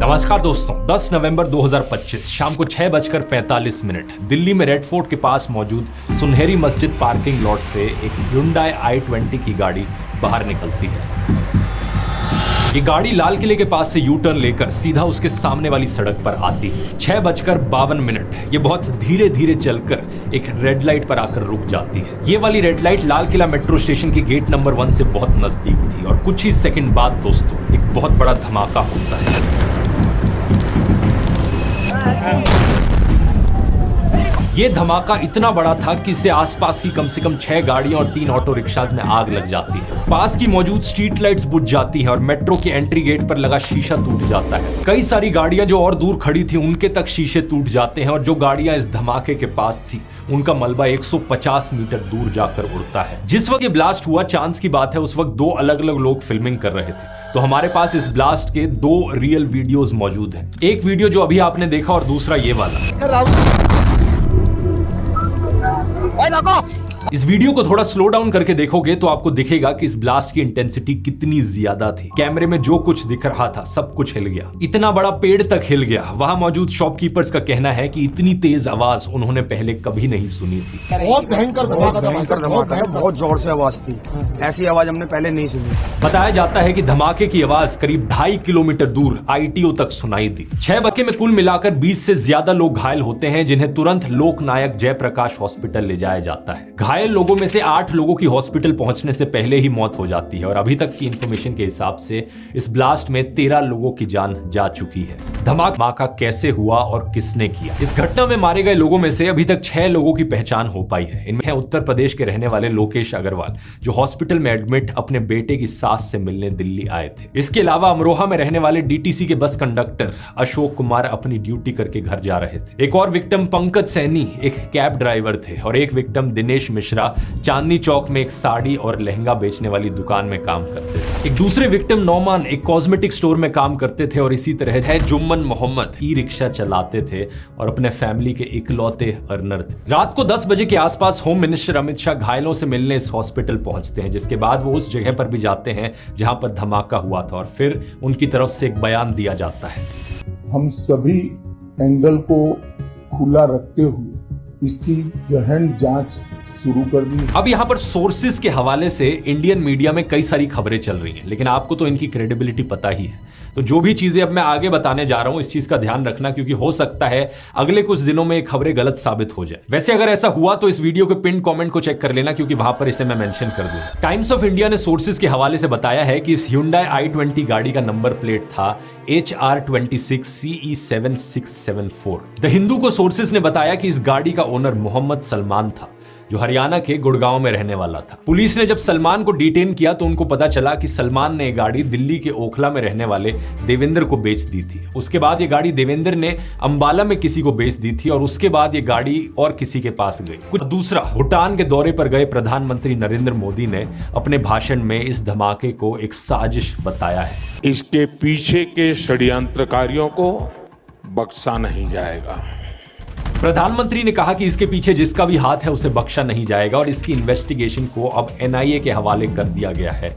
नमस्कार दोस्तों, 10 नवंबर 2025 शाम को 6:45 दिल्ली में रेड फोर्ट के पास मौजूद सुनहरी मस्जिद पार्किंग लॉट से एक Hyundai i20 की गाड़ी बाहर निकलती है। ये गाड़ी लाल किले के पास से यू टर्न लेकर सीधा उसके सामने वाली सड़क पर आती है। 6:52 ये बहुत धीरे धीरे चलकर एक रेड लाइट पर आकर रुक जाती है। ये वाली red light Lal Qila metro station के गेट नंबर 1 से बहुत नजदीक थी और कुछ ही सेकंड बाद दोस्तों एक बहुत बड़ा धमाका होता है। ये धमाका इतना बड़ा था कि इससे आसपास की कम से कम 6 गाड़ियां और 3 ऑटो रिक्शाज में आग लग जाती है। पास की मौजूद स्ट्रीट लाइट्स बुझ जाती हैं और मेट्रो के एंट्री गेट पर लगा शीशा टूट जाता है। कई सारी गाड़ियां जो और दूर खड़ी थी उनके तक शीशे टूट जाते हैं और जो गाड़ियां इस धमाके के पास थी उनका मलबा 150 मीटर दूर जाकर उड़ता है। जिस वक्त ये ब्लास्ट हुआ, चांस की बात है, उस वक्त 2 अलग अलग लोग फिल्मिंग कर रहे थे। तो हमारे पास इस ब्लास्ट के 2 रियल वीडियोस मौजूद हैं। एक वीडियो जो अभी आपने देखा और दूसरा ये वाला। इस वीडियो को थोड़ा स्लो डाउन करके देखोगे तो आपको दिखेगा कि इस ब्लास्ट की इंटेंसिटी कितनी ज्यादा थी। कैमरे में जो कुछ दिख रहा था सब कुछ हिल गया, इतना बड़ा पेड़ तक हिल गया। वहां मौजूद शॉपकीपर्स का कहना है कि इतनी तेज आवाज उन्होंने पहले कभी नहीं सुनी थी। बहुत भयंकर धमाका, बहुत जोर से आवाज थी, ऐसी आवाज हमने पहले नहीं सुनी। बताया जाता है कि धमाके की आवाज करीब 2.5 किलोमीटर दूर ITO तक सुनाई दी। 6 धमाके में कुल मिलाकर 20 से ज्यादा लोग घायल होते हैं, जिन्हें तुरंत लोकनायक जयप्रकाश हॉस्पिटल ले जाया जाता है। घायल लोगों में से 8 लोगों की हॉस्पिटल पहुंचने से पहले ही मौत हो जाती है और अभी तक की इंफॉर्मेशन के हिसाब से इस ब्लास्ट में 13 लोगों की जान जा चुकी है। धमाका कैसे हुआ और किसने किया? इस घटना में मारे गए लोगों में से अभी तक 6 लोगों की पहचान हो पाई है। इनमें उत्तर प्रदेश के रहने वाले लोकेश अग्रवाल, जो हॉस्पिटल में एडमिट अपने बेटे की सास से मिलने दिल्ली आए थे। इसके अलावा अमरोहा में रहने वाले DTC के बस कंडक्टर अशोक कुमार अपनी ड्यूटी करके घर जा रहे थे। एक और विक्टिम पंकज सैनी एक कैब ड्राइवर थे और एक विक्टिम दिनेश मिश्रा चांदनी चौक में एक साड़ी और लहंगा बेचने वाली दुकान में काम करते थे। एक दूसरे विक्टिम नौमान एक कॉस्मेटिक स्टोर में काम करते थे और इसी तरह है जुम्मन मोहम्मद ई-रिक्शा चलाते थे और अपने फैमिली के इकलौते अर्नर थे। रात को 10 बजे के आसपास होम मिनिस्टर अमित शाह घायलों से मिलने इस हॉस्पिटल पहुंचते हैं, जिसके बाद वो उस जगह पर भी जाते हैं जहां पर धमाका हुआ था और फिर उनकी तरफ से एक बयान दिया जाता है। हम सभी एंगल को खुला रखते हुए इसकी गहन जांच शुरू कर दी। अब यहाँ पर सोर्सेज के हवाले से इंडियन मीडिया में कई सारी खबरें चल रही हैं, लेकिन आपको तो इनकी क्रेडिबिलिटी पता ही है। तो जो भी चीजें अब मैं आगे बताने जा रहा हूं, इस चीज का ध्यान रखना, क्योंकि हो सकता है अगले कुछ दिनों में ये खबरें गलत साबित हो जाए। वैसे अगर ऐसा हुआ तो इस वीडियो के पिन कमेंट को चेक कर लेना, क्योंकि वहां पर इसे मैं मेंशन कर दूंगा। टाइम्स ऑफ इंडिया ने सोर्सेज के हवाले से बताया है कि इस Hyundai i20 गाड़ी का नंबर प्लेट था HR26 CE7674। द हिंदू को सोर्सेज ने बताया कि इस गाड़ी का ओनर मोहम्मद सलमान था, जो हरियाणा के गुड़गांव में रहने वाला था। पुलिस ने जब सलमान को डिटेन किया तो उनको पता चला कि सलमान ने ये गाड़ी दिल्ली के ओखला में रहने वाले देवेंद्र को बेच दी थी। उसके बाद ये गाड़ी देवेंद्र ने अंबाला में किसी को बेच दी थी और उसके बाद ये गाड़ी और किसी के पास गई। कुछ दूसरा, भूटान के दौरे पर गए प्रधानमंत्री नरेंद्र मोदी ने अपने भाषण में इस धमाके को एक साजिश बताया है। इसके पीछे के षड्यंत्रकारियों को बख्शा नहीं जाएगा। प्रधानमंत्री ने कहा कि इसके पीछे जिसका भी हाथ है उसे बख्शा नहीं जाएगा और इसकी इन्वेस्टिगेशन को अब NIA के हवाले कर दिया गया है।